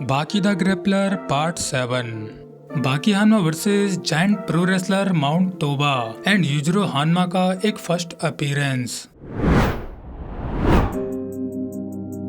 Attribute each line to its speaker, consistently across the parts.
Speaker 1: बाकी the grappler part 7। बाकी हानमा versus giant pro wrestler mount तोबा एंड यूजिरो हानमा का एक फर्स्ट अपीयरेंस।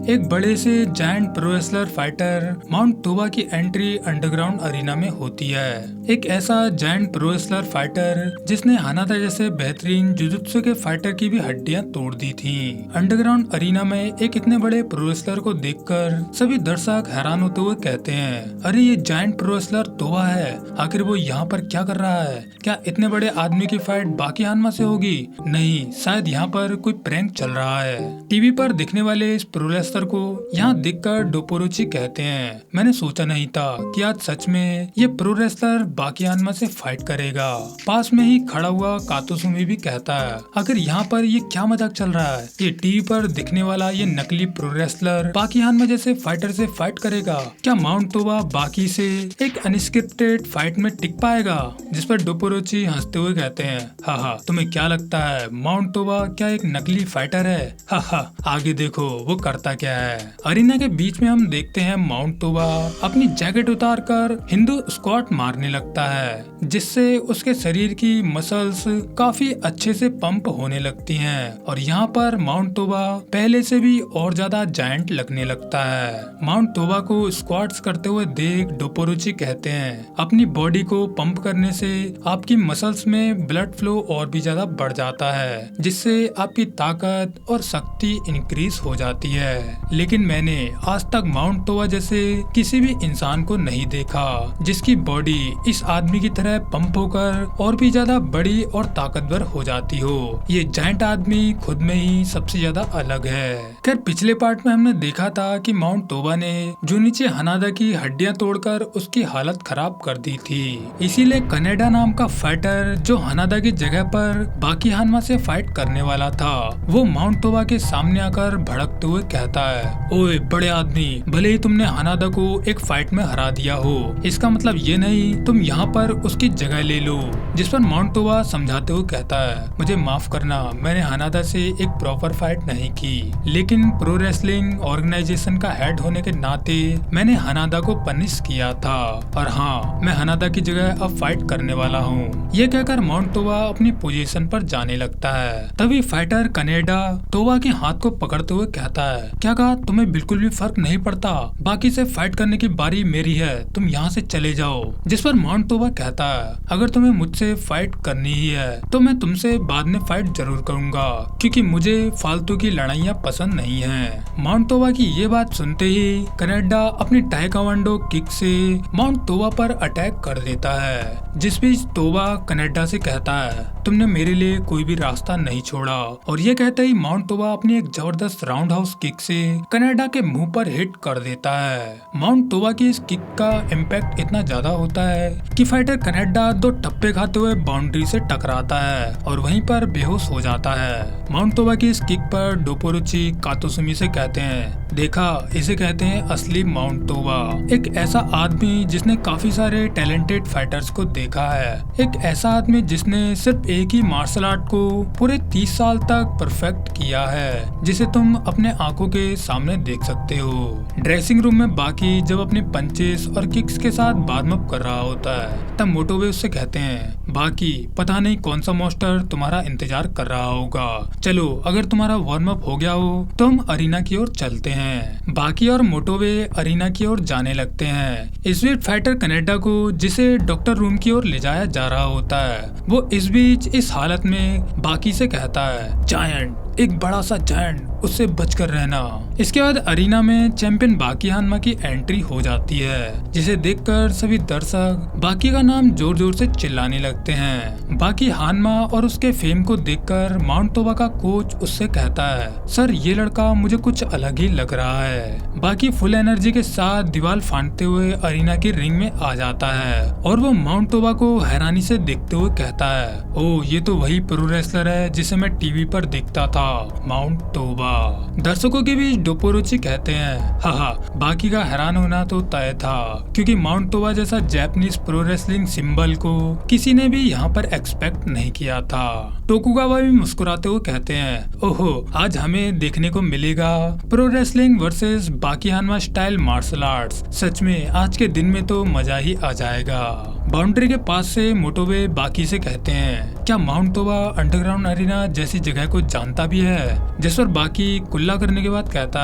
Speaker 1: एक बड़े से giant pro wrestler fighter mount तोबा की एंट्री अंडरग्राउंड अरीना में होती है। एक ऐसा जायंट प्रो रेसलर फाइटर जिसने हानादा जैसे बेहतरीन जुजुत्सु के फाइटर की भी हड्डियां तोड़ दी थी। अंडरग्राउंड अरीना में एक इतने बड़े प्रो रेसलर को देखकर सभी दर्शक हैरान होते हुए कहते हैं, अरे ये जायंट प्रो रेसलर तोबा है, आखिर वो यहाँ पर क्या कर रहा है? क्या इतने बड़े आदमी की फाइट बाकी हानमा से होगी? नहीं, शायद यहाँ पर कोई प्रैंक चल रहा है। टीवी पर दिखने वाले इस प्रो रेसलर को यहाँ देखकर डोपोरुची कहते हैं, मैंने सोचा नहीं था कि आज सच में ये प्रो रेसलर बाकी हानमा से फाइट करेगा। पास में ही खड़ा हुआ कातोसुमी भी कहता है, आखिर यहाँ पर ये क्या मजाक चल रहा है? ये टीवी पर दिखने वाला ये नकली प्रो रेसलर बाकी हानमा जैसे फाइटर से फाइट करेगा? क्या माउंट तोबा बाकी से एक अनस्क्रिप्टेड फाइट में टिक पाएगा? जिस पर डोपोरुची हंसते हुए कहते हैं, हाँ, तुम्हें क्या लगता है माउंट तोबा क्या एक नकली फाइटर है? हाँ, आगे देखो वो करता क्या है। अरीना के बीच में हम देखते हैं माउंट तोबा अपनी जैकेट उतारकर हिंदू स्क्वाट मारने लगता है, जिससे उसके शरीर की मसल्स काफी अच्छे से पंप होने लगती हैं और यहाँ पर माउंट तोबा पहले से भी और ज्यादा जायंट लगने लगता है। माउंट तोबा को स्क्वाट्स करते हुए देख डोपोरुची कहते हैं, अपनी बॉडी को पंप करने से आपकी मसल्स में ब्लड फ्लो और भी ज्यादा बढ़ जाता है, जिससे आपकी ताकत और शक्ति इंक्रीज हो जाती है। लेकिन मैंने आज तक माउंट तोबा जैसे किसी भी इंसान को नहीं देखा जिसकी बॉडी इस आदमी की तरह पंप होकर और भी ज्यादा बड़ी और ताकतवर हो जाती हो। ये जायंट आदमी खुद में ही सबसे ज्यादा अलग है। खैर पिछले पार्ट में हमने देखा था कि माउंट तोबा ने जुनिची हानादा की हड्डियां तोड़कर उसकी हालत खराब कर दी थी। इसीलिए कनेडा नाम का फाइटर जो हानादा की जगह पर बाकी हानमा से फाइट करने वाला था, वो माउंट तोबा के सामने आकर भड़कते हुए कहता है, ओए बड़े आदमी, भले ही तुमने हानादा को एक फाइट में हरा दिया हो, इसका मतलब ये नहीं तुम यहाँ पर उसकी जगह ले लो। जिस पर माउंट तोबा समझाते हुए कहता है, मुझे माफ करना, मैंने हानादा से एक प्रॉपर फाइट नहीं की, लेकिन प्रो रेसलिंग ऑर्गेनाइजेशन का हेड होने के नाते मैंने हानादा को पनिश किया था और हाँ, मैं हानादा की जगह अब फाइट करने वाला हूँ। ये कहकर माउंट तोबा अपनी पोजीशन पर जाने लगता है। तभी फाइटर कनेडा तोबा के हाथ को पकड़ते हुए कहता है, क्या कहा? तुम्हें बिल्कुल भी फर्क नहीं पड़ता? बाकी से फाइट करने की बारी मेरी है, तुम यहाँ से चले जाओ। जिस पर माउंट तोबा कहता है, अगर तुम्हें मुझसे फाइट करनी ही है तो मैं तुमसे बाद में फाइट जरूर करूंगा, क्योंकि मुझे फालतू की लड़ाइयाँ पसंद नहीं है। माउंट तोबा की ये बात सुनते ही कनेडा अपनी टाइक्वांडो किक से माउंट तोबा पर अटैक कर देता है। जिस बीच तोबा कनेडा से कहता है, तुमने मेरे लिए कोई भी रास्ता नहीं छोड़ा, और ये कहते ही माउंट तोबा अपनी एक जबरदस्त राउंड हाउस किक से कनेडा के मुंह पर हिट कर देता है। माउंट तोबा की इस किक का इम्पैक्ट इतना ज्यादा होता है कि फाइटर कनेडा दो टप्पे खाते हुए बाउंड्री से टकराता है और वहीं पर बेहोश हो जाता है। माउंट तोबा की इस किक पर डोपोरुची कातोसुमी से कहते हैं, देखा, इसे कहते हैं असली माउंट तोबा, एक ऐसा आदमी जिसने काफी सारे टैलेंटेड फाइटर्स को देखा है, एक ऐसा आदमी जिसने सिर्फ एक ही मार्शल आर्ट को पूरे 30 साल तक परफेक्ट किया है, जिसे तुम अपने आंखों के सामने देख सकते हो। ड्रेसिंग रूम में बाकी जब अपने पंचेस और किक्स के साथ वार्म अप कर रहा होता है, तब मोटोबे उससे कहते हैं, बाकी पता नहीं कौन सा मॉन्स्टर तुम्हारा इंतजार कर रहा होगा, चलो अगर तुम्हारा वार्म अप हो गया हो तो हम अरीना की ओर चलते हैं। बाकी और मोटोबे अरीना की ओर जाने लगते हैं। इस बीच फाइटर कनेडा को जिसे डॉक्टर रूम की ओर ले जाया जा रहा होता है, वो इस बीच इस हालत में बाकी से कहता है, जायंट, एक बड़ा सा जायंट, उससे बचकर रहना। इसके बाद अरीना में चैंपियन बाकी हानमा की एंट्री हो जाती है, जिसे देखकर सभी दर्शक बाकी का नाम जोर जोर से चिल्लाने लगते हैं। बाकी हानमा और उसके फेम को देखकर माउंट तोबा का कोच उससे कहता है, सर ये लड़का मुझे कुछ अलग ही लग रहा है। बाकी फुल एनर्जी के साथ दीवार फांदते हुए अरीना की रिंग में आ जाता है और वो माउंट तोबा को हैरानी से देखते हुए कहता है, ओ ये तो वही प्रो रेसलर है जिसे मैं टीवी पर देखता था, माउंट तोबा। दर्शकों के बीच डोपोरोची कहते हैं, हाहा, बाकी का हैरान होना तो तय था, क्योंकि माउंट तोबा जैसा जापानीज प्रो रेसलिंग सिंबल को किसी ने भी यहाँ पर एक्सपेक्ट नहीं किया था। टोकुगावा भी मुस्कुराते हुए कहते हैं, ओहो, आज हमें देखने को मिलेगा प्रो रेसलिंग वर्सेस बाकी हानवा स्टाइल मार्शल आर्ट्स। सच में आज के दिन में तो मजा ही आ जाएगा। बाउंड्री के पास से मोटोबे बाकी से कहते हैं, क्या माउंट तोबा अंडरग्राउंड अरीना जैसी जगह को जानता भी है? जिस पर बाकी कुल्ला करने के बाद कहता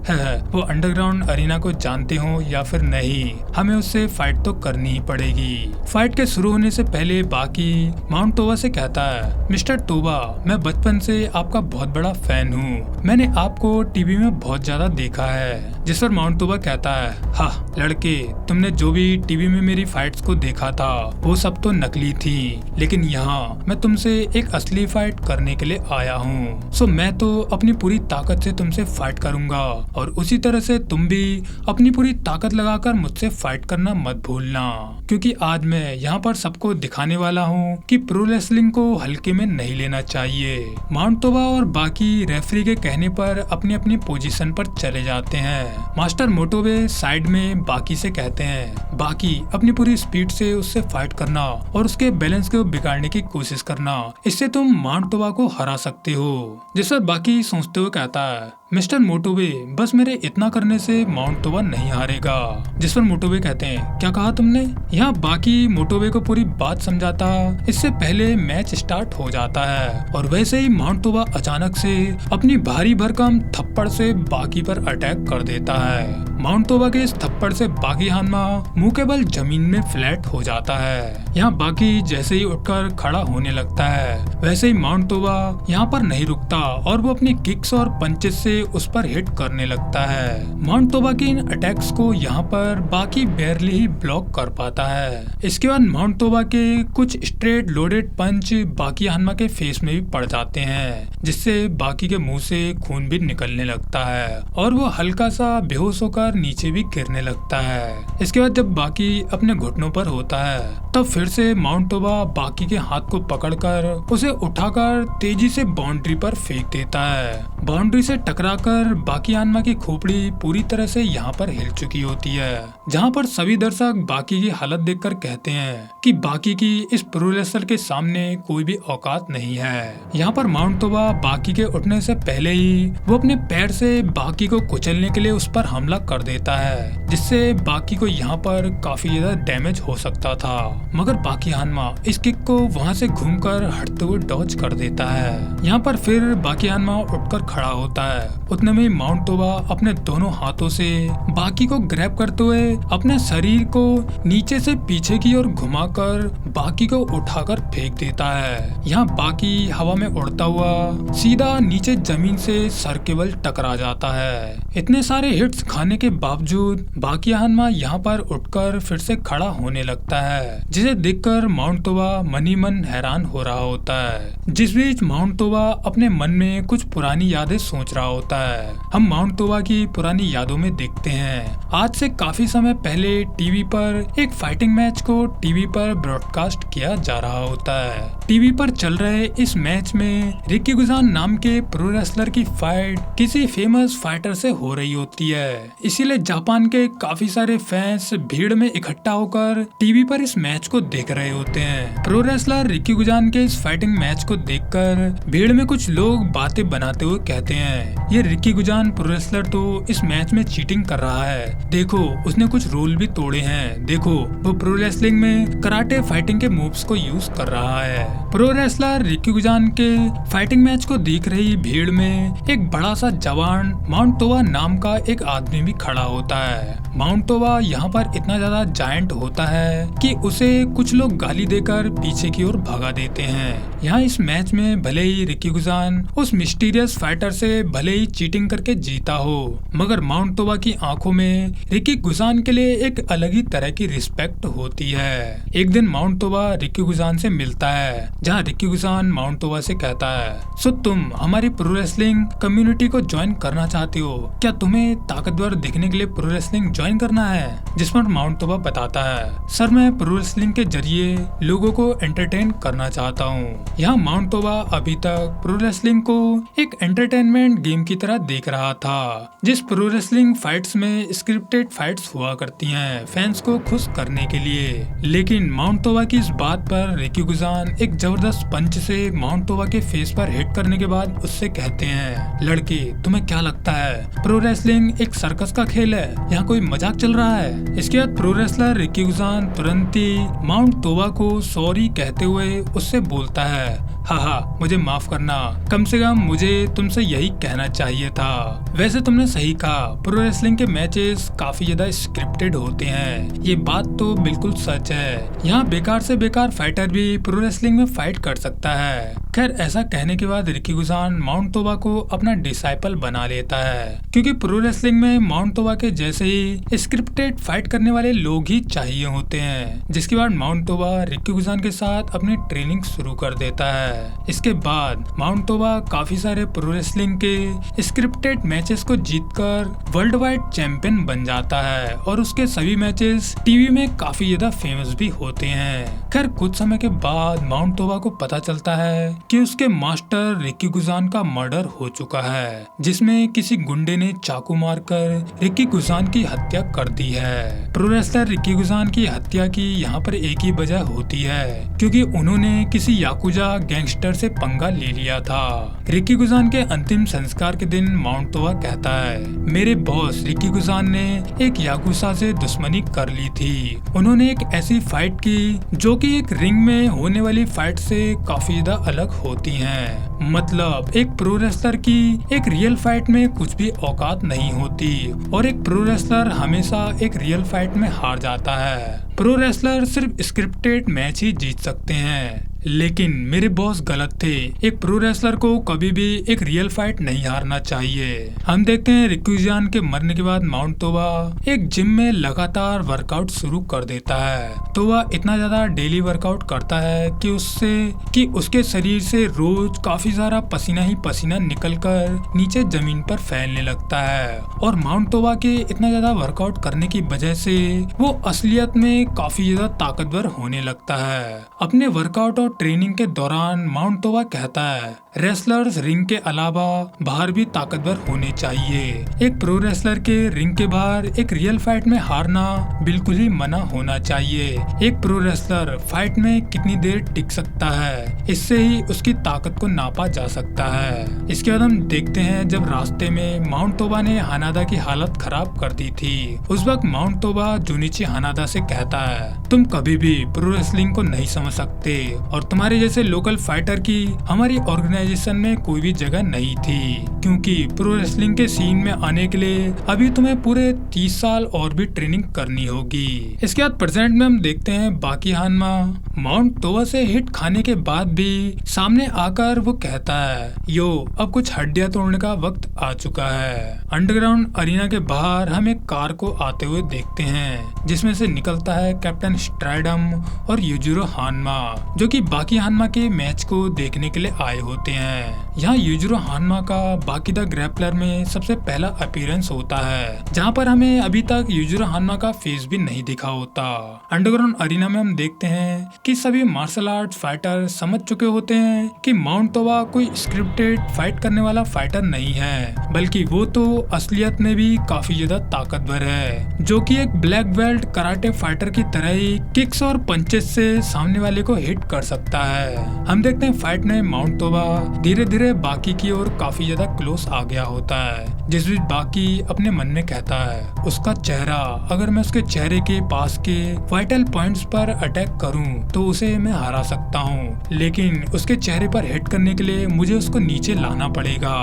Speaker 1: है, वो अंडरग्राउंड अरीना को जानते हो या फिर नहीं, हमें उससे फाइट तो करनी ही पड़ेगी। फाइट के शुरू होने से पहले बाकी माउंट तोबा से कहता है, मिस्टर तोबा, मैं बचपन से आपका बहुत बड़ा फैन हूँ, मैंने आपको टीवी में बहुत ज्यादा देखा है। जिस पर माउंट तोबा कहता है, हाँ लड़के, तुमने जो भी टीवी में मेरी फाइट्स को देखा था वो सब तो नकली थी, लेकिन यहाँ मैं तुमसे एक असली फाइट करने के लिए आया हूँ। सो मैं तो अपनी पूरी ताकत से तुमसे फाइट करूंगा और उसी तरह से तुम भी अपनी पूरी ताकत लगाकर मुझसे फाइट करना मत भूलना, क्योंकि आज मैं यहाँ पर सबको दिखाने वाला हूँ कि प्रो रेसलिंग को हल्के में नहीं लेना चाहिए। माउंट तोबा और बाकी रेफरी के कहने पर अपनी अपनी पोजीशन पर चले जाते हैं। मास्टर मोटोबे साइड में बाकी से कहते हैं, बाकी अपनी पूरी स्पीड से उससे फाइट करना और उसके बैलेंस को बिगाड़ने की कोशिश करना, इससे तुम माउंट तोबा को हरा सकते हो। जिस पर बाकी सोचते हुए कहता है, मिस्टर मोटोबे, बस मेरे इतना करने से माउंट तोबा नहीं हारेगा। जिस पर मोटोबे कहते हैं, क्या कहा तुमने? यहाँ बाकी मोटोबे को पूरी बात समझाता इससे पहले मैच स्टार्ट हो जाता है और वैसे ही माउंट तोबा अचानक से अपनी भारी भरकम थप्पड़ से बाकी पर अटैक कर देता है। माउंट तोबा के इस थप्पड़ से बाकी हानमा मुंह के बल जमीन में फ्लैट हो जाता है। यहाँ बाकी जैसे ही उठकर खड़ा होने लगता है, वैसे ही माउंट तोबा यहाँ पर नहीं रुकता और वो अपनी किक्स और पंचेस से उस पर हिट करने लगता है। माउंट तोबा के इन अटैक्स को यहाँ पर बाकी बेरली ही ब्लॉक कर पाता है। इसके बाद माउंट तोबा के कुछ स्ट्रेट लोडेड पंच बाकी हानमा के फेस में भी पड़ जाते हैं, जिससे बाकी के मुंह से खून भी निकलने लगता है और वो हल्का सा बेहोश होकर नीचे भी गिरने लगता है। इसके बाद जब बाकी अपने घुटनों पर होता है, तब फिर से माउंट तोबा बाकी के हाथ को पकड़कर उसे उठाकर तेजी से बाउंड्री पर फेंक देता है। बाउंड्री से टकराकर बाकी हानमा की खोपड़ी पूरी तरह से यहाँ पर हिल चुकी होती है, जहाँ पर सभी दर्शक बाकी की हालत देखकर कहते हैं कि बाकी की इस प्रो रेसलर के सामने कोई भी औकात नहीं है। यहाँ पर माउंट तोबा बाकी के उठने से पहले ही वो अपने पैर से बाकी को कुचलने के लिए उस पर हमला कर देता है, जिससे बाकी को यहाँ पर काफी ज्यादा डैमेज हो सकता था, मगर बाकी हानमा इस किक को वहाँ से घूमकर हटते हुए डॉज कर देता है। यहाँ पर फिर बाकी हानमा उठकर खड़ा होता है। उतने में माउंट तोबा अपने दोनों हाथों से बाकी को ग्रैब करते हुए अपने शरीर को नीचे से पीछे की ओर घुमाकर बाकी को उठाकर फेंक देता है। यहाँ बाकी हवा में उड़ता हुआ सीधा नीचे जमीन से सर के बल टकरा जाता है। इतने सारे हिट्स खाने के बावजूद बाकी हानमा यहाँ पर उठकर फिर से खड़ा होने लगता है, जिसे देखकर माउंट तोबा मन ही मन हैरान हो रहा होता है। जिस बीच माउंट तोबा अपने मन में कुछ पुरानी यादें सोच रहा होता है। हम माउंट तोबा की पुरानी यादों में देखते हैं, आज से काफी समय पहले टीवी पर एक फाइटिंग मैच को टीवी पर ब्रॉडकास्ट किया जा रहा होता है। टीवी पर चल रहे इस मैच में रिकी गुजान नाम के प्रो रेसलर की फाइट किसी फेमस फाइटर से हो रही होती है, इसीलिए जापान के काफी सारे फैंस भीड़ में इकट्ठा होकर टीवी पर इस मैच को देख रहे होते हैं। प्रो रेसलर रिकी गुजान के इस फाइटिंग मैच को देखकर भीड़ में कुछ लोग बातें बनाते हुए कहते हैं, ये रिकी गुजान प्रो रेसलर तो इस मैच में चीटिंग कर रहा है, देखो उसने कुछ रूल भी तोड़े हैं, देखो वो प्रो रेसलिंग में कराटे फाइटिंग के मूव्स को यूज कर रहा है। प्रो रेसलर रिकी गुजान के फाइटिंग मैच को देख रही भीड़ में एक बड़ा सा जवान माउंट तोबा नाम का एक आदमी भी खड़ा होता है। माउंट तोबा यहाँ पर इतना ज्यादा जायंट होता है कि उसे कुछ लोग गाली देकर पीछे की ओर भगा देते हैं। यहाँ इस मैच में भले ही रिकी गुजान उस मिस्टीरियस फाइटर से भले ही चीटिंग करके जीता हो, मगर माउंट तोबा की आंखों में रिकी गुजान के लिए एक अलग ही तरह की रिस्पेक्ट होती है। एक दिन माउंट तोबा रिकी गुजान से मिलता है जहाँ रिकी गुसान माउंट तोबा से कहता है, सो तुम हमारी प्रो रेसलिंग कम्युनिटी को ज्वाइन करना चाहते हो, क्या तुम्हें ताकतवर दिखने के लिए प्रो रेसलिंग ज्वाइन करना है? जिस पर माउंट तोबा बताता है, सर मैं प्रो रेसलिंग के जरिए लोगों को एंटरटेन करना चाहता हूँ। यहाँ माउंट तोबा अभी तक प्रो रेसलिंग को एक एंटरटेनमेंट गेम की तरह देख रहा था, जिस प्रो रेसलिंग फाइट्स में स्क्रिप्टेड फाइट्स हुआ करती हैं फैंस को खुश करने के लिए। लेकिन माउंट तोबा की इस बात पर रिकी गुसान एक जबरदस्त पंच से माउंट तोबा के फेस पर हिट करने के बाद उससे कहते हैं, लड़के तुम्हें क्या लगता है प्रो रेसलिंग एक सर्कस का खेल है, यहाँ कोई मजाक चल रहा है? इसके बाद प्रो रेसलर रिकी गुसान तुरंत ही माउंट तोबा को सॉरी कहते हुए उससे बोलता है, हाँ मुझे माफ करना, कम से कम मुझे तुमसे यही कहना चाहिए था। वैसे तुमने सही कहा, प्रो रेसलिंग के मैचेस काफी ज्यादा स्क्रिप्टेड होते हैं, ये बात तो बिल्कुल सच है। यहाँ बेकार से बेकार फाइटर भी प्रो रेसलिंग में फाइट कर सकता है। खैर ऐसा कहने के बाद रिकी गुसान माउंट तोबा को अपना डिसाइपल बना लेता है, क्योंकि प्रो रेसलिंग में माउंट तोबा के जैसे ही स्क्रिप्टेड फाइट करने वाले लोग ही चाहिए होते हैं। जिसके बाद माउंट तोबा रिकी गुसान के साथ अपनी ट्रेनिंग शुरू कर देता है। इसके बाद माउंट तोबा काफी सारे प्रो रेसलिंग के स्क्रिप्टेड मैचेस को जीतकर वर्ल्ड वाइड चैंपियन बन जाता है और उसके सभी मैचेस टीवी में काफी ज्यादा फेमस भी होते हैं। खैर कुछ समय के बाद माउंट तोबा को पता चलता है कि उसके मास्टर रिकी गुसान का मर्डर हो चुका है, जिसमें किसी गुंडे ने चाकू मारकर रिकी गुसान की हत्या कर दी है। प्रो रेसलर रिकी गुसान की हत्या की यहाँ पर एक ही वजह होती है, क्योंकि उन्होंने किसी याकुजा गैंगस्टर से पंगा ले लिया था। रिकी गुसान के अंतिम संस्कार के दिन माउंट तोबा कहता है, मेरे बॉस रिकी गुसान ने एक याकुजा से दुश्मनी कर ली थी। उन्होंने एक ऐसी फाइट की जो कि एक रिंग में होने वाली फाइट से काफी ज्यादा अलग होती हैं। मतलब एक प्रो रेसलर की एक रियल फाइट में कुछ भी औकात नहीं होती और एक प्रो रेसलर हमेशा एक रियल फाइट में हार जाता है। प्रो रेसलर सिर्फ स्क्रिप्टेड मैच ही जीत सकते हैं, लेकिन मेरे बॉस गलत थे। एक प्रो रेसलर को कभी भी एक रियल फाइट नहीं हारना चाहिए। हम देखते हैं रिकी गुसान के मरने के बाद माउंट तोबा एक जिम में लगातार वर्कआउट शुरू कर देता है। तोबा इतना ज्यादा डेली वर्कआउट करता है कि उसके शरीर से रोज काफी सारा पसीना ही पसीना निकलकर नीचे जमीन पर फैलने लगता है और माउंट तोबा के इतना ज्यादा वर्कआउट करने की वजह से वो असलियत में काफी ज्यादा ताकतवर होने लगता है। अपने वर्कआउट और ट्रेनिंग के दौरान माउंट तोबा कहता है, रेसलर्स रिंग के अलावा बाहर भी ताकतवर होने चाहिए। एक प्रो रेसलर के रिंग के बाहर एक रियल फाइट में हारना बिल्कुल ही मना होना चाहिए। एक प्रो रेसलर फाइट में कितनी देर टिक सकता है, इससे ही उसकी ताकत को नापा जा सकता है। इसके बाद हम देखते हैं जब रास्ते में माउंट तोबा ने हानादा की हालत खराब कर दी थी, उस वक्त माउंट तोबा जुनिची हानादा से कहता है, तुम कभी भी प्रो रेसलिंग को नहीं समझ सकते और तुम्हारे जैसे लोकल फाइटर की हमारी ऑर्गेनाइजेशन में कोई भी जगह नहीं थी, क्योंकि प्रो रेसलिंग के सीन में आने के लिए अभी तुम्हें पूरे 30 साल और भी ट्रेनिंग करनी होगी। इसके बाद प्रेजेंट में हम देखते हैं बाकी हानमा माउंट तोबा से हिट खाने के बाद भी सामने आकर वो कहता है, यो अब कुछ हड्डियां तोड़ने का वक्त आ चुका है। अंडरग्राउंड अरीना के बाहर हम एक कार को आते हुए देखते हैं, जिसमें से निकलता है कैप्टन स्ट्राइडम और यूजिरो हानमा, जो कि बाकी हानमा के मैच को देखने के लिए आए होते हैं। यहाँ यूजिरो हानमा का बाकी द ग्रैपलर में सबसे पहला अपीयरेंस होता है, जहाँ पर हमें अभी तक यूजिरो हानमा का फेस भी नहीं दिखा होता। अंडरग्राउंड अरीना में हम देखते हैं कि सभी मार्शल आर्ट्स फाइटर समझ चुके होते हैं कि माउंट तोबा कोई स्क्रिप्टेड फाइट करने वाला फाइटर नहीं है, बल्कि वो तो असलियत में भी काफी ज्यादा ताकतवर है, जो कि एक ब्लैक बेल्ट कराटे फाइटर की तरह ही किक्स और पंचेस से सामने वाले को हिट कर सकता है। हम देखते हैं फाइट में माउंट तोबा धीरे धीरे बाकी की ओर काफी ज्यादा क्लोज आ गया होता है, जिस बीच बाकी अपने मन में कहता है, उसका चेहरा, अगर मैं उसके चेहरे के पास के वाइटल पॉइंट्स पर अटैक करूं तो उसे मैं हरा सकता हूं, लेकिन उसके चेहरे पर हिट करने के लिए मुझे उसको नीचे लाना पड़ेगा।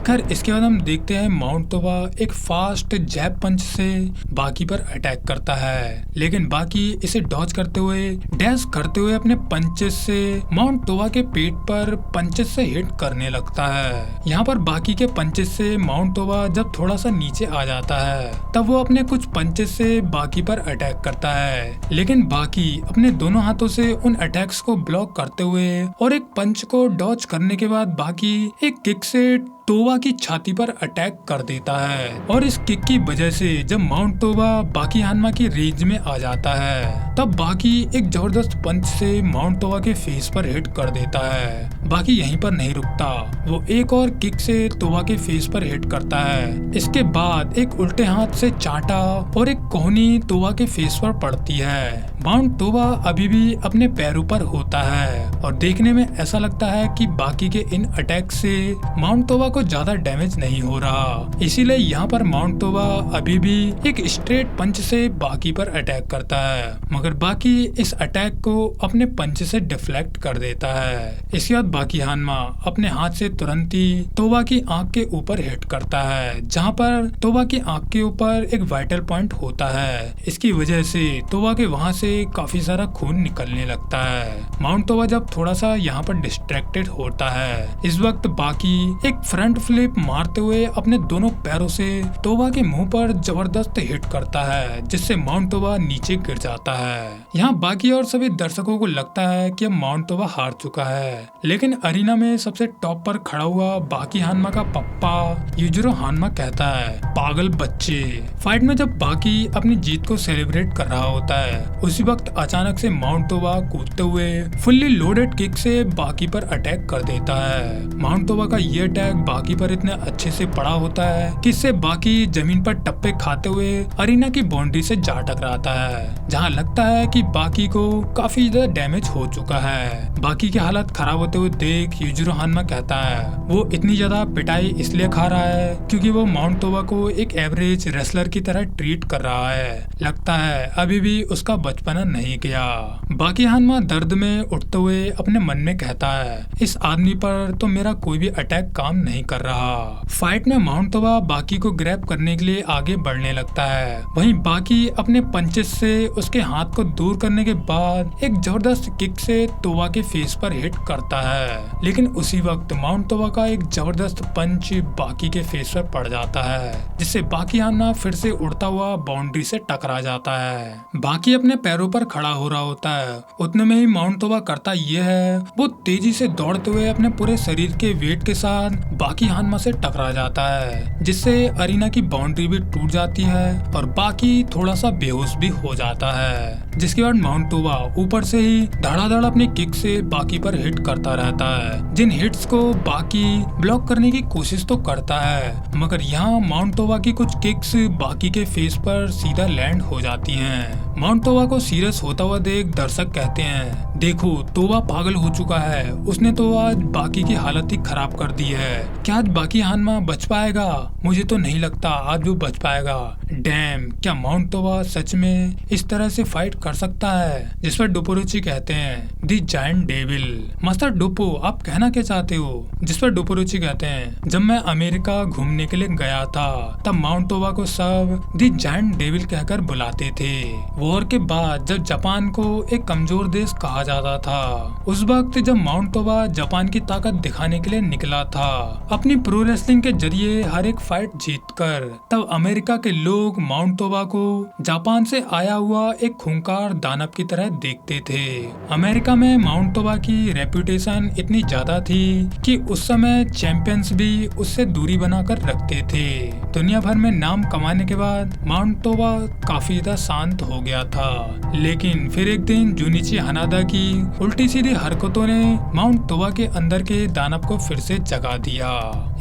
Speaker 1: खैर इसके बाद हम देखते हैं माउंट तोबा एक फास्ट जैब पंच से बाकी पर अटैक करता है, लेकिन बाकी इसे डॉज करते हुए डैश करते हुए अपने पंचेस से माउंट तोबा के पेट पर पंचेस से हिट करने लगता है। यहाँ पर बाकी के पंचेस से माउंट तोबा जब थोड़ा सा नीचे आ जाता है तब वो अपने कुछ पंचेस से बाकी पर अटैक करता है, लेकिन बाकी अपने दोनों हाथों से उन अटैक्स को ब्लॉक करते हुए और एक पंच को डॉज करने के बाद बाकी एक किक से तोबा की छाती पर अटैक कर देता है और इस किक की वजह से जब माउंट तोबा बाकी हानमा की रेंज में आ जाता है तब बाकी एक जबरदस्त पंच से माउंट तोबा के फेस पर हिट कर देता है। बाकी यहीं पर नहीं रुकता, वो एक और किक से तोबा के फेस पर हिट करता है। इसके बाद एक उल्टे हाथ से चांटा और एक कोहनी तोबा के फेस पर पड़ती है। माउंट तोबा अभी भी अपने पैरों पर होता है और देखने में ऐसा लगता है कि बाकी के इन अटैक से माउंट तोबा को ज्यादा डैमेज नहीं हो रहा, इसीलिए यहाँ पर माउंट तोबा अभी भी एक स्ट्रेट पंच से बाकी पर अटैक करता है, मगर बाकी इस अटैक को अपने पंच से डिफ्लेक्ट कर देता है। इसके बाद बाकी हानमा अपने हाथ से तुरंत ही तोबा की आंख के ऊपर हिट करता है, जहाँ पर तोबा की आंख के ऊपर एक वाइटल पॉइंट होता है। इसकी वजह से तोबा के वहाँ से काफी सारा खून निकलने लगता है। माउंट तोबा जब थोड़ा सा यहाँ पर डिस्ट्रैक्टेड होता है, इस वक्त बाकी एक फ्रंट फ्लिप मारते हुए अपने दोनों पैरों से तोबा के मुंह पर जबरदस्त हिट करता है, जिससे माउंट तोबा नीचे गिर जाता है। यहाँ बाकी और सभी दर्शकों को लगता है कि अब माउंट तोबा हार चुका है, लेकिन अरीना में सबसे टॉप पर खड़ा हुआ बाकी हानमा का पप्पा यूजिरो हानमा कहता है, पागल बच्चे। फाइट में जब बाकी अपनी जीत को सेलिब्रेट कर रहा होता है, उसी वक्त अचानक से माउंट तोबा कूदते हुए फुल्ली लोडेड किक से बाकी पर अटैक कर देता है। माउंट तोबा का ये अटैक बाकी पर इतने अच्छे से पड़ा होता है कि इससे बाकी जमीन पर टप्पे खाते हुए अरीना की बाउंड्री से जा टकराता है, जहां लगता है कि बाकी को काफी ज्यादा डैमेज हो चुका है। बाकी की हालत खराब होते हुए देख यूजिरो हानमा कहता है वो इतनी ज्यादा पिटाई इसलिए खा रहा है क्योंकि वो माउंट तोबा को एक एवरेज रेसलर की तरह ट्रीट कर रहा है। लगता है अभी भी उसका बचपना नहीं गया। बाकी हानमा दर्द में उठते हुए अपने मन में कहता है इस आदमी पर तो मेरा कोई भी अटैक काम नहीं कर रहा। फाइट में माउंट तोबा बाकी को ग्रैब करने के लिए आगे बढ़ने लगता है, वहीं बाकी अपने पंचेस से उसके हाथ को दूर करने के बाद एक जबरदस्त किक से तोबा के फेस पर हिट करता है, लेकिन उसी वक्त माउंट तोबा का एक जबरदस्त पंच बाकी के फेस पर पड़ जाता है, जिससे बाकी हानमा फिर से उड़ता हुआ बाउंड्री से टकरा जाता है। बाकी अपने पैरों पर खड़ा हो रहा होता है, उतने में ही माउंट तोबा करता ये है वो तेजी से दौड़ते हुए अपने पूरे शरीर के वेट के साथ बाकी हानमा से टकरा जाता है, जिससे अरीना की बाउंड्री भी टूट जाती है और बाकी थोड़ा सा बेहोश भी हो जाता है। जिसके बाद माउंट तोबा ऊपर से ही धड़ाधड़ अपनी किक से बाकी पर हिट करता रहता है, जिन हिट्स को बाकी ब्लॉक करने की कोशिश तो करता है, मगर यहाँ माउंट तोबा की कुछ किक्स बाकी के फेस पर सीधा लैंड हो जाती हैं। माउंट तोबा को सीरियस होता हुआ देख दर्शक कहते हैं देखो तोबा पागल हो चुका है, उसने तो आज बाकी की हालत ही खराब कर दी है। क्या आज बाकी हानमा बच पाएगा? मुझे तो नहीं लगता आज वो बच पाएगा। डैम, क्या माउंट तोबा सच में इस तरह से फाइट कर सकता है? जिस पर डोपोरोची कहते हैं दी जायंट डेविल। मास्टर डोपो आप कहना क्या चाहते हो? जिस पर डोपोरोची कहते हैं जब मैं अमेरिका घूमने के लिए गया था तब माउंट तोबा को सब दी जायंट डेविल कहकर बुलाते थे। वॉर के बाद जब जापान को एक कमजोर देश कहा जाता था, उस वक्त जब माउंट तोबा जापान की ताकत दिखाने के लिए निकला था अपनी प्रो रेसलिंग के जरिए हर एक फाइट जीतकर, तब अमेरिका के लोग माउंट तोबा को जापान से आया हुआ एक खूंखार दानव की तरह देखते थे। अमेरिका में माउंट तोबा की रेपुटेशन इतनी ज्यादा थी कि उस समय चैंपियंस भी उससे दूरी बनाकर रखते थे। दुनिया भर में नाम कमाने के बाद माउंट तोबा काफी ज्यादा शांत हो गया था, लेकिन फिर एक दिन जुनिची हनादा की उल्टी सीधी हरकतों ने माउंट तोबा के अंदर के दानव को फिर से जगा दिया।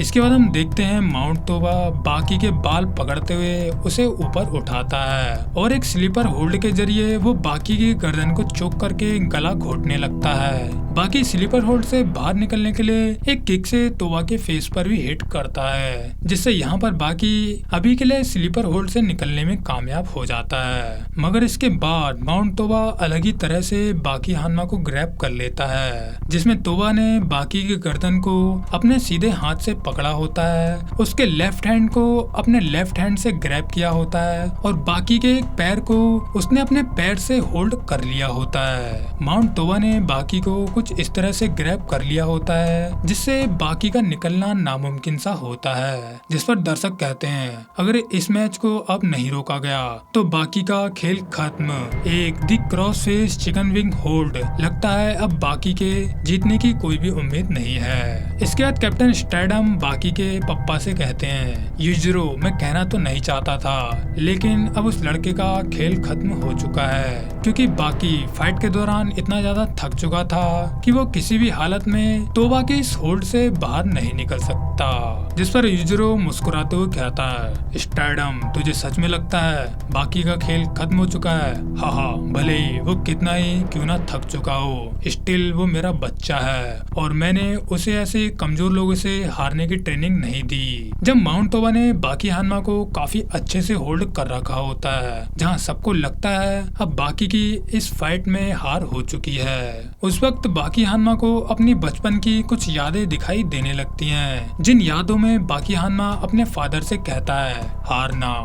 Speaker 1: इसके बाद हम देखते हैं माउंट तोबा बाकी के बाल पकड़ते हुए उसे ऊपर उठाता है और एक स्लीपर होल्ड के जरिए वो बाकी की गर्दन को चोक करके गला घोटने लगता है। बाकी स्लीपर होल्ड से बाहर निकलने के लिए एक किक से तोबा के फेस पर भी हिट करता है, जिससे यहाँ पर बाकी अभी के लिए स्लीपर होल्ड से निकलने में कामयाब हो जाता है। मगर इसके बाद माउंट तोबा अलग ही तरह से बाकी हानमा को ग्रैब कर लेता है, जिसमें तोबा ने बाकी की गर्दन को अपने सीधे हाथ से पकड़ा होता है, उसके लेफ्ट हैंड को अपने लेफ्ट हैंड से ग्रैब किया होता है और बाकी के एक पैर को उसने अपने पैर से होल्ड कर लिया होता है। माउंट तोबा ने बाकी को कुछ इस तरह से ग्रैब कर लिया होता है जिससे बाकी का निकलना नामुमकिन सा होता है, जिस पर दर्शक कहते हैं अगर इस मैच को अब नहीं रोका गया तो बाकी का खेल खत्म। एक the crossface chicken wing hold, लगता है अब बाकी के जीतने की कोई भी उम्मीद नहीं है। इसके बाद कैप्टन स्ट्रैडम बाकी के पप्पा से कहते हैं यूजिरो, मैं कहना तो नहीं चाहता था लेकिन अब उस लड़के का खेल खत्म हो चुका है, क्योंकि बाकी फाइट के दौरान इतना ज्यादा थक चुका था कि वो किसी भी हालत में तोबा के इस होल्ड से बाहर नहीं निकल सकता। जिस पर यूजिरो मुस्कुराते हुए कहता है स्ट्रैडम, तुझे सच में लगता है बाकी का खेल खत्म हो चुका है? हाँ, भले ही वो कितना ही क्यों ना थक चुका हो, स्टिल वो मेरा बच्चा है और मैंने उसे ऐसे कमजोर लोगों से हारने की ट्रेनिंग नहीं दी। जब माउंट तोबा ने बाकी हानमा को काफी अच्छे से होल्ड कर रखा होता है, जहाँ सबको लगता है अब बाकी की इस फाइट में हार हो चुकी है, उस वक्त बाकी हानमा को अपनी बचपन की कुछ यादें दिखाई देने लगती हैं, जिन यादों में बाकी हानमा अपने फादर से कहता है हारना।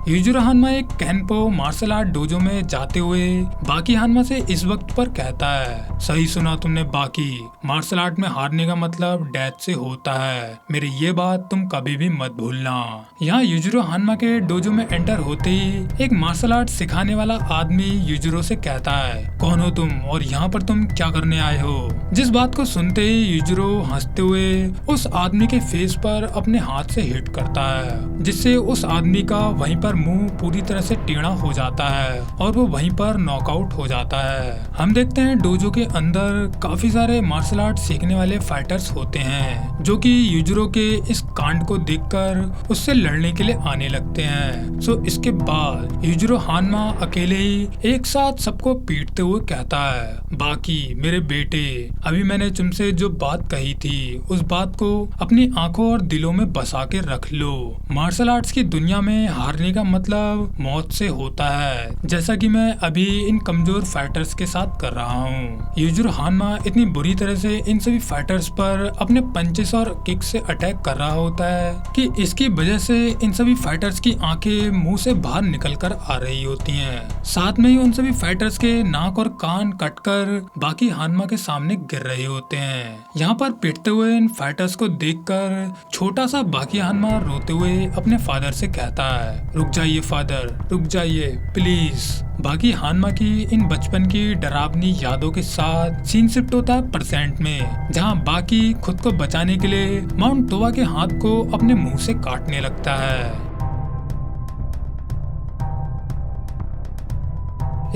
Speaker 1: यूजिरो हानमा एक कैनपो मार्शल आर्ट डोजो में जाते हुए बाकी हानमा से इस वक्त पर कहता है सही सुना तुमने बाकी, मार्शल आर्ट में हारने का मतलब डेथ से होता है, मेरी ये बात तुम कभी भी मत भूलना। यहाँ यूजिरो हानमा के डोजो में एंटर होते ही एक मार्शल आर्ट सिखाने वाला आदमी यूजिरो से कहता है कौन हो तुम और यहाँ पर तुम क्या करने आए हो? जिस बात को सुनते ही यूजिरो हंसते हुए उस आदमी के फेस पर अपने हाथ से हिट करता है, जिससे उस आदमी का वहीं पर मुंह पूरी तरह से टेढ़ा हो जाता है और वो वहीं पर नॉकआउट हो जाता है। हम देखते हैं डोजो के अंदर काफी सारे मार्शल आर्ट सीखने वाले फाइटर्स होते हैं जो कि यूजिरो के इस कांड को देखकर उससे लड़ने के लिए आने लगते हैं। सो इसके बाद यूजिरो हानमा अकेले ही एक साथ सबको पीटते हुए कहता है बाकी मेरे बेटे, अभी मैंने तुमसे जो बात कही थी उस बात को अपनी आंखों और दिलों में बसा के रख लो। मार्शल आर्ट्स की दुनिया में हारने का मतलब मौत से होता है, जैसा कि मैं अभी इन कमजोर फाइटर्स के साथ कर रहा हूँ। यूजिरो हानमा इतनी बुरी तरह से इन सभी फाइटर्स पर अपने पंचेस और किक से अटैक कर रहा होता है कि इसकी वजह से इन सभी फाइटर्स की आंखें मुंह से बाहर निकल कर आ रही होती हैं। साथ में ही उन सभी फाइटर्स के नाक और कान कटकर बाकी हानमा के सामने गिर रहे होते हैं। यहाँ पर पिटते हुए इन फाइटर्स को देखकर छोटा सा बाकी हानमा रोते हुए अपने फादर से कहता है रुक जाइए फादर, रुक जाइए प्लीज। बाकी हानमा की इन बचपन की डरावनी यादों के साथ सीन शिफ्ट होता है प्रेजेंट में, जहां बाकी खुद को बचाने के लिए माउंट तोबा के हाथ को अपने मुंह से काटने लगता है।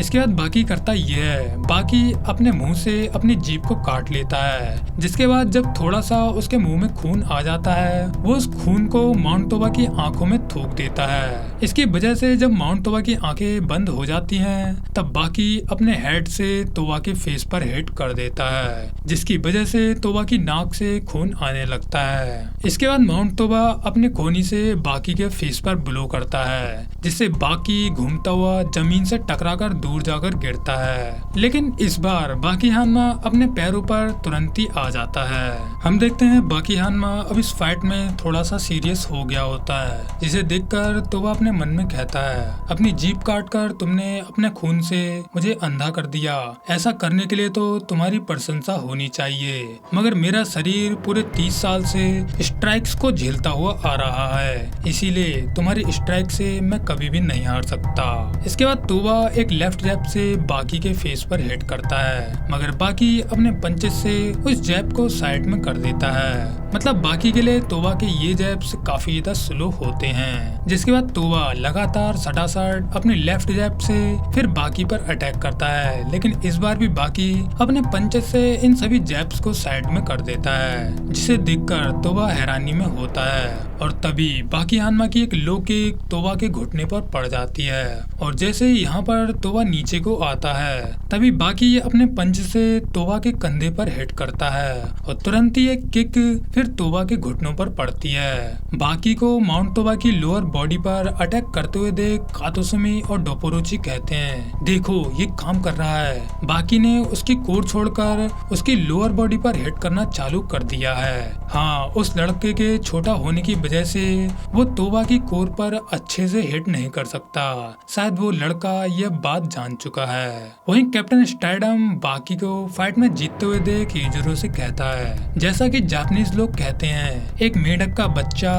Speaker 1: इसके बाद बाकी करता यह है, बाकी अपने मुंह से अपनी जीभ को काट लेता है, जिसके बाद जब थोड़ा सा उसके मुंह में खून आ जाता है वो उस खून को माउंट तोबा की आंखों में थूक देता है। इसकी वजह से जब माउंट तोबा की आंखें बंद हो जाती हैं तब बाकी अपने हेड से तोबा के फेस पर हिट कर देता है, जिसकी वजह से तोबा की नाक से खून आने लगता है। इसके बाद माउंट तोबा अपने कोहनी से बाकी के फेस पर ब्लो करता है, जिससे बाकी घूमता हुआ जमीन से टकराकर दूर जाकर गिरता है। लेकिन इस बार बाकी हानमा अपने पैरों पर तुरंत ही आ जाता है। हम देखते हैं बाकी हानमा अब इस फाइट में थोड़ा सा सीरियस हो गया होता है, जिसे देखकर तोबा अपने मन में कहता है अपनी जीभ काटकर तुमने अपने खून से मुझे अंधा कर दिया, ऐसा करने के लिए तो तुम्हारी प्रशंसा होनी चाहिए, मगर मेरा शरीर पूरे 30 साल से स्ट्राइक्स को झेलता हुआ आ रहा है, इसीलिए तुम्हारी स्ट्राइक से मैं कभी भी नहीं हार सकता। इसके बाद तोबा एक लेफ्ट लेफ्ट जैब से बाकी के फेस पर हिट करता है, मगर बाकी अपने पंचेस से उस जैब को साइड में कर देता है। मतलब बाकी के लिए तोबा के ये जैब्स काफी ज्यादा स्लो होते हैं। जिसके बाद तोबा लगातार सटासट अपने लेफ्ट जैब से फिर बाकी पर अटैक करता है, लेकिन इस बार भी बाकी अपने पंचेस से इन सभी जैब्स को साइड में कर देता है, जिसे देखकर तोबा हैरानी में होता है। और तभी बाकी हानमा की एक लो किक तोबा के घुटने पर पड़ जाती है, और जैसे ही यहाँ पर तोबा नीचे को आता है तभी बाकी अपने पंच से तोबा के कंधे पर हिट करता है, और तुरंत ही एक किक फिर तोबा के घुटनों पर पड़ती है। बाकी को माउंट तोबा की लोअर बॉडी पर अटैक करते हुए देख कातोसुमी और डोपोरोची कहते हैं, देखो ये काम कर रहा है। बाकी ने उसकी कोर छोड़कर उसकी लोअर बॉडी पर हिट करना चालू कर दिया है। हाँ, उस लड़के के छोटा होने की वजह से वो तोबा की कोर पर अच्छे से हिट नहीं कर सकता। शायद वो लड़का यह बात जान चुका है। वहीं कैप्टन स्टारडम बाकी को फाइट में जीतते हुए देख यूजुरो से कहता है, जैसा कि जापानीज लोग कहते हैं, एक मेढक का बच्चा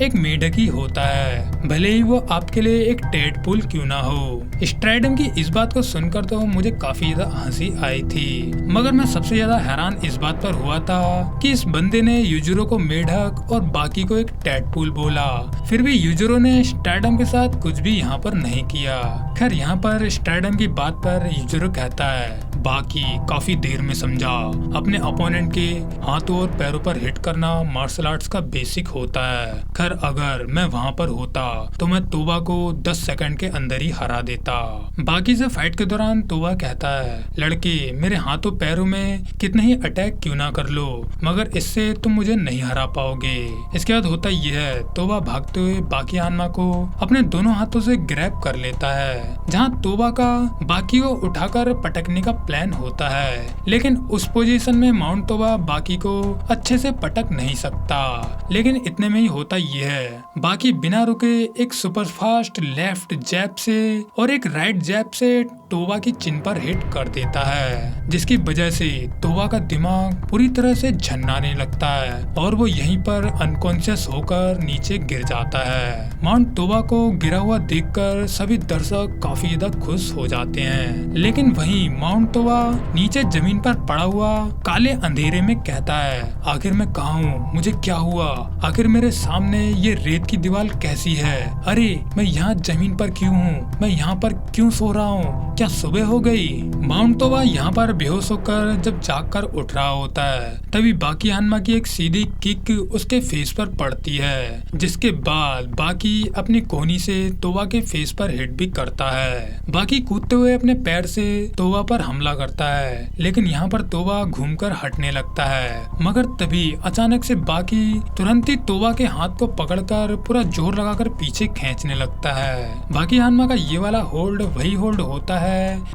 Speaker 1: एक मेढक ही होता है, भले ही वो आपके लिए एक टेडपूल क्यों ना हो। स्ट्राइडम की इस बात को सुनकर तो मुझे काफी ज्यादा हंसी आई थी, मगर मैं सबसे ज्यादा हैरान इस बात पर हुआ था कि इस बंदे ने यूजुरो को मेढक और बाकी को एक टेडपूल बोला, फिर भी यूजुरो ने स्ट्राइडम के साथ कुछ भी यहाँ पर नहीं किया। खैर यहाँ पर स्ट्राइडम की बात पर यूजुरो कहता है, बाकी काफी देर में समझा, अपने अपोनेंट के हाथों और पैरों पर हिट करना मार्शल आर्ट्स का बेसिक होता है। खैर अगर मैं वहाँ पर होता तो मैं तोबा को 10 सेकंड के अंदर ही हरा देता। बाकी से फाइट के दौरान तोबा कहता है, लड़के मेरे हाथों पैरों में कितने ही अटैक क्यों ना कर लो, मगर इससे तुम मुझे नहीं हरा पाओगे। इसके बाद होता यह है, तोबा भागते हुए बाकी हानमा को अपने दोनों हाथों से ग्रैब कर लेता है, जहाँ तोबा का बाकी को उठाकर पटकने का प्लान होता है, लेकिन उस पोजीशन में माउंट तोबा बाकी को अच्छे से पटक नहीं सकता। लेकिन इतने में ही होता यह है, बाकी बिना रुके एक सुपर फास्ट लेफ्ट जैब से और एक राइट जैब से तोबा की चिन पर हिट कर देता है, जिसकी वजह से तोबा का दिमाग पूरी तरह से झन्नाने लगता है और वो यहीं पर अनकॉन्शियस होकर नीचे गिर जाता है। माउंट तोबा को गिरा हुआ देखकर सभी दर्शक काफी ज्यादा खुश हो जाते हैं, लेकिन वहीं माउंट तोबा नीचे जमीन पर पड़ा हुआ काले अंधेरे में कहता है, आखिर मैं कहाँ हूँ, मुझे क्या हुआ, आखिर मेरे सामने ये रेत की दीवार कैसी है, अरे मैं यहाँ जमीन पर क्यों हूँ, मैं यहाँ पर क्यों सो रहा हूँ, क्या सुबह हो गई। माउंट तोबा यहाँ पर बेहोश होकर जब जाग कर उठ रहा होता है तभी बाकी हानमा की एक सीधी किक उसके फेस पर पड़ती है, जिसके बाद बाकी अपनी कोहनी से तोबा के फेस पर हिट भी करता है। बाकी कूदते हुए अपने पैर से तोबा पर हमला करता है, लेकिन यहाँ पर तोबा घूमकर हटने लगता है, मगर तभी अचानक से बाकी तुरंत ही तोबा के हाथ को पकड़कर पूरा जोर लगाकर पीछे खींचने लगता है। बाकी हानमा का ये वाला होल्ड वही होल्ड होता है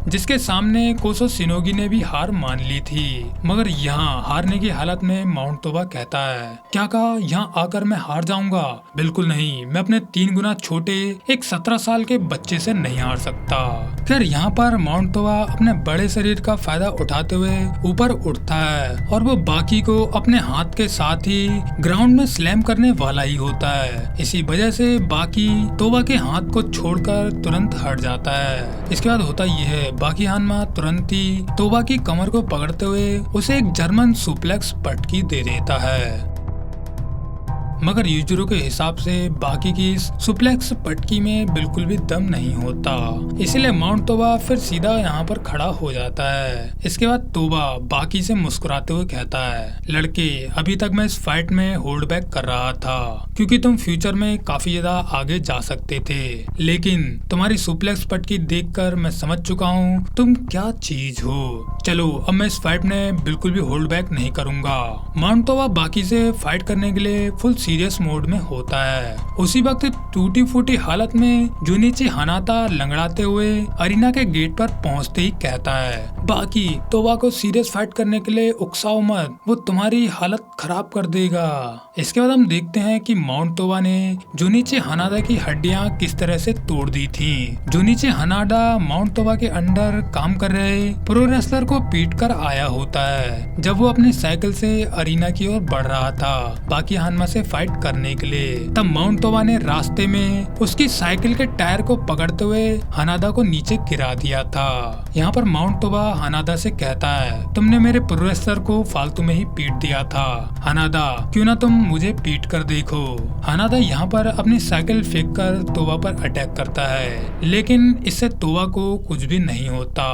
Speaker 1: जिसके सामने कोसो शिनोगी ने भी हार मान ली थी, मगर यहाँ हारने की हालत में माउंट तोबा कहता है, क्या कहा, यहाँ आकर मैं हार जाऊंगा, बिल्कुल नहीं, मैं अपने 3 गुना छोटे एक 17 साल के बच्चे से नहीं हार सकता। फिर यहाँ पर माउंट तोबा अपने बड़े शरीर का फायदा उठाते हुए ऊपर उठता है और वो बाकी को अपने हाथ के साथ ही ग्राउंड में स्लैम करने वाला ही होता है। इसी वजह से बाकी तोबा के हाथ को छोड़कर तुरंत हट जाता है। इसके बाद होता यह है, बाकी हानमा तुरंत ही तोबा की कमर को पकड़ते हुए उसे एक जर्मन सुप्लेक्स पटकी दे देता है, मगर यूजुरो के हिसाब से बाकी की सुप्लेक्स पटकी में बिल्कुल भी दम नहीं होता, इसीलिए माउंट तोबा फिर सीधा यहाँ पर खड़ा हो जाता है। इसके बाद तोबा बाकी से मुस्कुराते हुए कहता है, लड़के अभी तक मैं इस फाइट में होल्ड बैक कर रहा था क्योंकि तुम फ्यूचर में काफी ज्यादा आगे जा सकते थे, लेकिन तुम्हारी सुप्लेक्स पटकी देखकर मैं समझ चुका हूँ तुम क्या चीज हो। चलो अब मैं इस फाइट में बिल्कुल भी होल्ड बैक नहीं करूंगा। माउंट तोबा बाकी से फाइट करने के लिए फुल सीरियस मोड में होता है। उसी वक्त टूटी फूटी हालत में जुनिची हनाता लंगड़ाते हुए अरीना के गेट पर पहुंचते ही कहता है, बाकी तोबा को सीरियस फाइट करने के लिए उकसाओ मत, वो तुम्हारी हालत खराब कर देगा। इसके बाद हम देखते हैं कि माउंट तोबा ने जुनिची हनादा की हड्डियां किस तरह से तोड़ दी थी। जुनिची हनादा माउंट तोबा के अंडर काम कर रहे प्रो रेसलर को पीट कर आया होता है जब वो अपनी साइकिल से अरीना की ओर बढ़ रहा था बाकी हानमा से फाइट करने के लिए। तब माउंट तोबा ने रास्ते में उसकी साइकिल के टायर को पकड़ते हुए हनादा को नीचे गिरा दिया था। यहाँ पर माउंट तोबा हनादा से कहता है, तुमने मेरे प्रो रेसलर को फालतू में ही पीट दिया था। हनादा, क्यों ना तुम मुझे पीट कर देखो। हनादा यहाँ पर अपनी साइकिल फेंक कर तोबा पर अटैक करता है, लेकिन इससे तोबा को कुछ भी नहीं होता।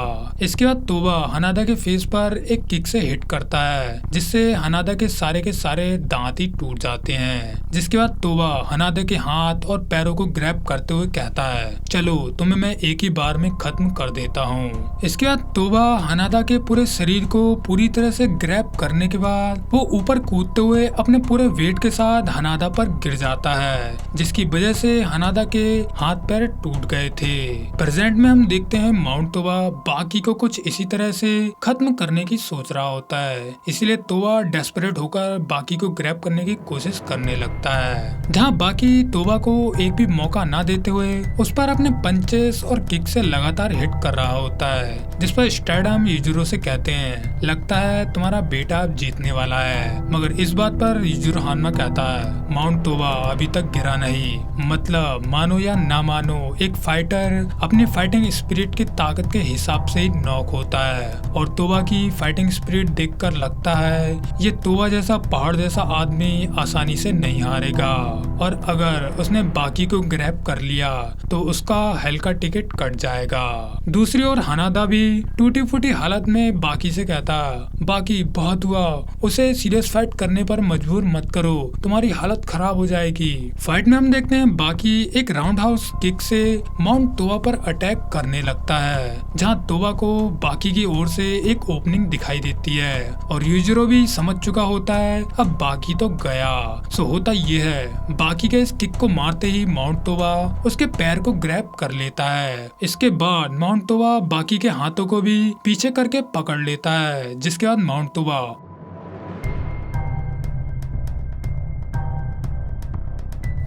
Speaker 1: इसके बाद तोबा हनादा के फेस पर एक किक से हिट करता है, जिससे हनादा के सारे दांत ही टूट जाते हैं। जिसके बाद तोबा हनादा के हाथ और पैरों को ग्रैब करते हुए कहता है, चलो तुम्हें मैं एक ही बार में खत्म कर देता हूँ। इसके बाद तोबा हनादा के पूरे शरीर को पूरी तरह से ग्रैब करने के बाद वो ऊपर कूदते हुए अपने पूरे वेट के साथ हनादा पर गिर जाता है, जिसकी वजह से हनादा के हाथ पैर टूट गए थे। प्रेजेंट में हम देखते हैं माउंट तोबा बाकी को कुछ इसी तरह से खत्म करने की सोच रहा होता है, इसलिए तोबा डेस्परेट होकर बाकी को ग्रैब करने की कोशिश करने लगता है। जहाँ बाकी तोबा को एक भी मौका ना देते हुए उस पर अपने पंचेस और किक से लगातार हिट कर रहा होता है, जिस पर स्टैडम यूजुरो से कहते हैं, लगता है तुम्हारा बेटा अब जीतने वाला है। मगर इस बात पर यूजुरो हानमा कहता है, माउंट तोबा अभी तक गिरा नहीं। मतलब मानो या ना मानो, एक फाइटर अपनी फाइटिंग स्पिरिट की ताकत के हिसाब से ही नॉक होता है, और तोबा की फाइटिंग स्पिरिट देखकर लगता है ये तोबा जैसा पहाड़ जैसा आदमी आसानी से नहीं हारेगा, और अगर उसने बाकी को ग्रैब कर लिया तो उसका हेल का टिकट कट जाएगा। दूसरी ओर हनादा भी टूटी फूटी हालत में बाकी से कहता, बाकी बहुत हुआ, उसे सीरियस फाइट करने पर मजबूर मत करो, तुम्हारी हालत खराब हो जाएगी। फाइट में हम देखते हैं बाकी एक राउंड हाउस किक से माउंट तोबा पर अटैक करने लगता है, जहां तोबा को बाकी की ओर से एक ओपनिंग दिखाई देती है, और यूजुरो भी समझ चुका होता है अब बाकी तो गया। सो होता ये है, बाकी के इस किक को मारते ही माउंट तोबा उसके पैर को ग्रैब कर लेता है। इसके बाद माउंट तोबा बाकी के हाथों को भी पीछे करके पकड़ लेता है, जिसके बाद माउंट तोबा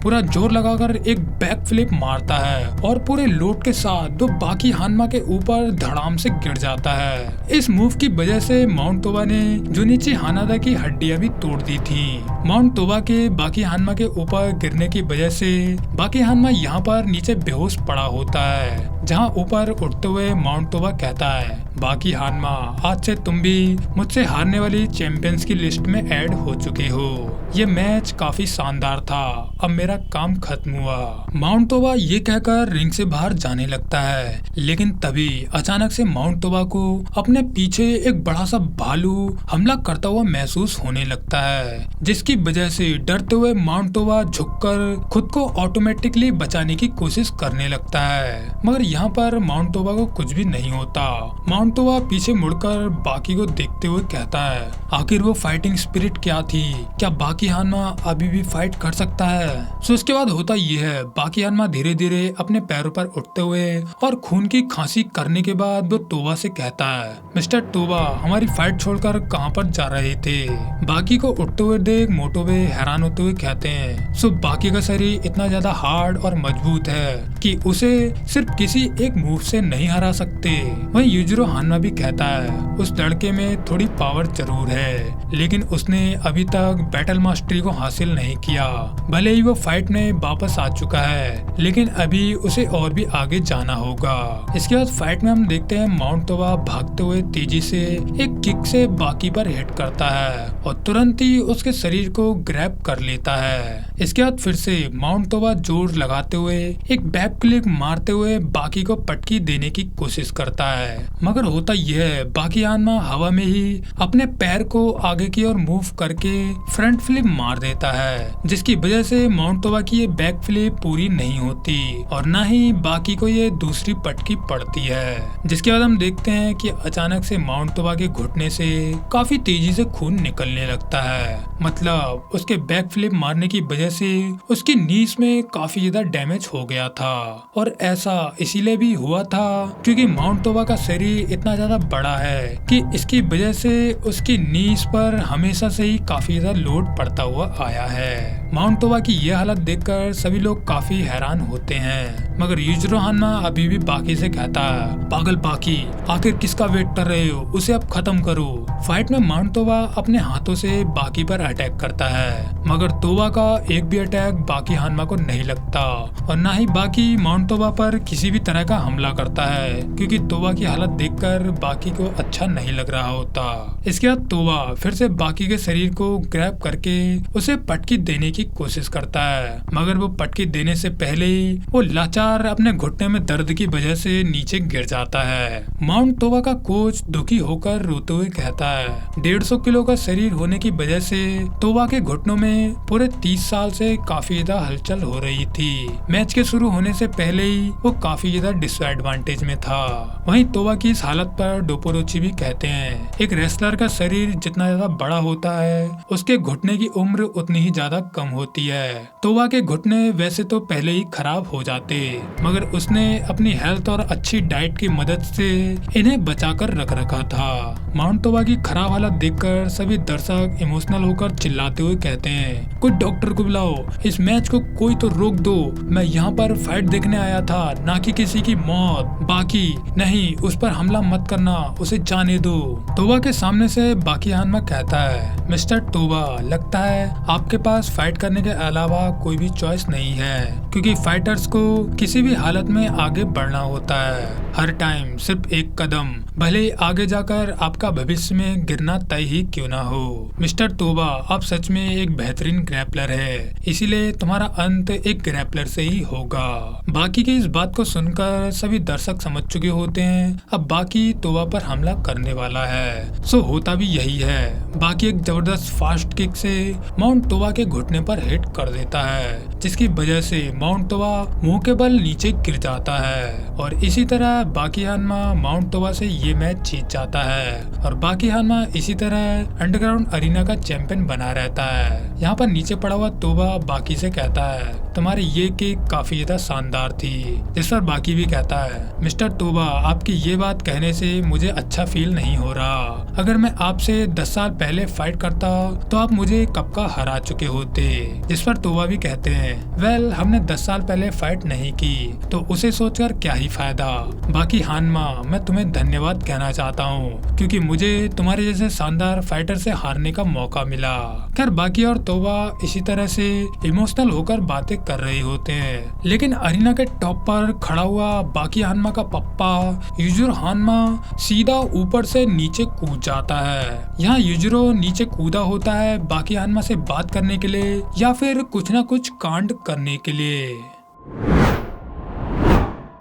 Speaker 1: पूरा जोर लगाकर एक बैक फ्लिप मारता है और पूरे लोड के साथ वो बाकी हानमा के ऊपर धड़ाम से गिर जाता है। इस मूव की वजह से माउंट तोबा ने जुनिची हानादा की हड्डियां भी तोड़ दी थी। माउंट तोबा के बाकी हानमा के ऊपर गिरने की वजह से बाकी हानमा यहाँ पर नीचे बेहोश पड़ा होता है, जहाँ ऊपर उठते हुए माउंट तोबा कहता है, बाकी हानमा, आज से तुम भी मुझसे हारने वाली चैंपियंस की लिस्ट में ऐड हो चुके हो। ये मैच काफी शानदार था, अब मेरा काम खत्म हुआ। माउंट तोबा ये कहकर रिंग से बाहर जाने लगता है, लेकिन तभी अचानक से माउंट तोबा को अपने पीछे एक बड़ा सा भालू हमला करता हुआ महसूस होने लगता है, जिसकी वजह से डरते हुए माउंट तोबा झुककर खुद को ऑटोमेटिकली बचाने की कोशिश करने लगता है। मगर यहाँ पर माउंट तोबा को कुछ भी नहीं होता। माउंट तोबा पीछे मुड़कर बाकी को देखते हुए कहता है, आखिर वो फाइटिंग स्पिरिट क्या थी? क्या बाकी हानमा अभी भी फाइट कर सकता है? सो इसके बाद होता ये है, बाकी हानमा धीरे धीरे अपने पैरों पर उठते हुए और खून की खांसी करने के बाद वो तोबा से कहता है, मिस्टर तोबा, हमारी फाइट छोड़कर कहाँ पर जा रहे थे? बाकी को उठते हुए देख मोटोबे हैरान होते हुए कहते हैं, सो बाकी का शरीर इतना ज्यादा हार्ड और मजबूत है कि उसे सिर्फ किसी एक मूव से नहीं हरा सकते। वहीं यूजुरो हान्मा भी कहता है, उस लड़के में थोड़ी पावर जरूर है, लेकिन उसने अभी तक बैटल मास्टरी को हासिल नहीं किया। भले ही वो फाइट में वापस आ चुका है, लेकिन अभी उसे और भी आगे जाना होगा। इसके बाद फाइट में हम देखते हैं माउंट तोबा भागते हुए तेजी से एक किक से बाकी पर हिट करता है और तुरंत ही उसके शरीर को ग्रैब कर लेता है। इसके बाद फिर से माउंट तोबा जोर लगाते हुए एक बैक क्लिक मारते हुए बाकी को पटकी देने की कोशिश करता है, मगर होता यह है, बाकी हान्मा हवा में ही अपने पैर को आगे की ओर मूव करके फ्रंट फ्लिप मार देता है, जिसकी वजह से माउंट तोबा की ये बैक फ्लिप पूरी नहीं होती और न ही बाकी को ये दूसरी पटकी पड़ती है। जिसके बाद हम देखते हैं कि अचानक से माउंट तोबा के घुटने से काफी तेजी से खून निकलने लगता है। मतलब उसके बैक फ्लिप मारने की वजह से उसकी नीज में काफी ज्यादा डैमेज हो गया था, और ऐसा इसीलिए भी हुआ था क्योंकि माउंट तोबा का शरीर इतना ज्यादा बड़ा है कि इसकी वजह से उसकी नीज पर हमेशा से ही काफी ज्यादा लोड पड़ता हुआ आया है। माउंट तोबा की ये हालत देखकर सभी लोग काफी हैरान होते हैं, मगर यूजिरो हानमा अभी भी बाकी से कहता है, पागल बाकी, आखिर किसका वेट कर रहे हो, उसे अब खत्म करो। फाइट में माउंट तोबा अपने हाथों से बाकी पर अटैक करता है, मगर तोबा का एक भी अटैक बाकी हानमा को नहीं लगता और न ही बाकी माउंट तोबा पर किसी भी तरह का हमला करता है, क्योंकि तोबा की हालत देखकर बाकी को अच्छा नहीं लग रहा होता। इसके बाद तोबा फिर से बाकी के शरीर को ग्रैब करके उसे पटकी देने की कोशिश करता है, मगर वो पटकी देने से पहले ही वो लाचार अपने घुटने में दर्द की वजह से नीचे गिर जाता है। माउंट तोबा का कोच दुखी होकर रोते हुए कहता है, 150 किलो का शरीर होने की वजह से तोबा के घुटनों में पूरे 30 साल से काफी ज्यादा हलचल हो रही थी। मैच के शुरू होने से पहले ही वो काफी ज्यादा डिसएडवांटेज में था। वहीं तोबा की इस हालत पर डोपोरोची भी कहते हैं, एक रेसलर का शरीर जितना ज्यादा बड़ा होता है उसके घुटने की उम्र उतनी ही ज्यादा कम होती है। तोबा के घुटने वैसे तो पहले ही खराब हो जाते, मगर उसने अपनी हेल्थ और अच्छी डाइट की मदद से इन्हें बचाकर रख रखा था। माउंट तोबा की खराब हालत देखकर सभी दर्शक इमोशनल होकर चिल्लाते हुए कहते हैं, कोई डॉक्टर को बुलाओ, इस मैच को कोई तो रोक दो, मैं यहाँ पर फाइट देखने आया था, ना कि किसी की मौत। बाकी नहीं, उस पर हमला मत करना, उसे जाने दो। तोबा के सामने से बाकी हानमा कहता है, मिस्टर तोबा, लगता है आपके पास फाइट करने के अलावा कोई भी चॉइस नहीं है, क्योंकि फाइटर्स को किसी भी हालत में आगे बढ़ना होता है, हर टाइम सिर्फ एक कदम, भले ही आगे जाकर आपका भविष्य में गिरना तय ही क्यों ना हो। मिस्टर तोबा, आप सच में एक बेहतरीन ग्रैपलर है, इसीलिए तुम्हारा अंत एक ग्रैपलर से ही होगा। बाकी की इस बात को सुनकर सभी दर्शक समझ चुके होते हैं अब बाकी तोबा पर हमला करने वाला है। सो होता भी यही है, बाकी एक जबरदस्त फास्ट किक से माउंट तोबा के घुटने पर हिट कर देता है, जिसकी वजह से माउंट तोबा मुंह के बल नीचे गिर जाता है और इसी तरह बाकी हानमा माउंट तोबा से ये मैच जीत जाता है और बाकी हानमा इसी तरह अंडरग्राउंड अरीना का चैंपियन बना रहता है। यहाँ पर नीचे पड़ा हुआ तोबा बाकी से कहता है, तुम्हारी ये किक काफी ज्यादा शानदार थी। जिस पर बाकी भी कहता है, मिस्टर तोबा, आपकी ये बात कहने से मुझे अच्छा फील नहीं हो रहा। अगर मैं आपसे 10 साल पहले फाइट करता तो आप मुझे कब का हरा चुके होते। जिस पर तोबा भी कहते हैं, वेल, हमने 10 साल पहले फाइट नहीं की तो उसे सोचकर क्या ही फायदा। बाकी हानमा, मैं तुम्हें धन्यवाद कहना चाहता हूँ, क्योंकि मुझे तुम्हारे जैसे शानदार फाइटर से हारने का मौका मिला। खैर बाकी और तोबा इसी तरह से इमोशनल होकर बातें कर रहे होते हैं, लेकिन अरीना के टॉप पर खड़ा हुआ बाकी हानमा का पप्पा यूजिरो हानमा सीधा ऊपर से नीचे कूद जाता है। यहाँ यूजिरो नीचे कूदा होता है बाकी हानमा से बात करने के लिए या फिर कुछ न कुछ कांड करने के लिए।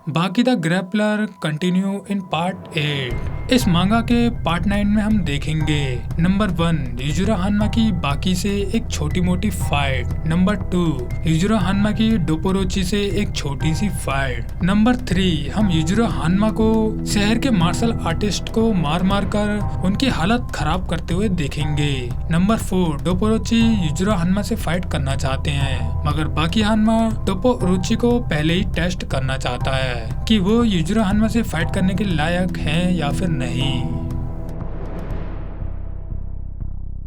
Speaker 1: बाकी the grappler continue in part 8। इस मांगा के पार्ट 9 में हम देखेंगे, नंबर 1, यूजिरो हानमा की बाकी से एक छोटी मोटी फाइट। नंबर 2, यूजिरो हानमा की डोपोरोची से एक छोटी सी फाइट। नंबर 3, हम यूजिरो हानमा को शहर के मार्शल आर्टिस्ट को मार मार कर उनकी हालत खराब करते हुए देखेंगे। नंबर 4, डोपोरोची यूजिरो हानमा से फाइट करना चाहते हैं, मगर बाकी हानमा डोपोरोची को पहले ही टेस्ट करना चाहता है कि वो यूजिरो हानमा से फाइट करने के लायक हैं या फिर नहीं।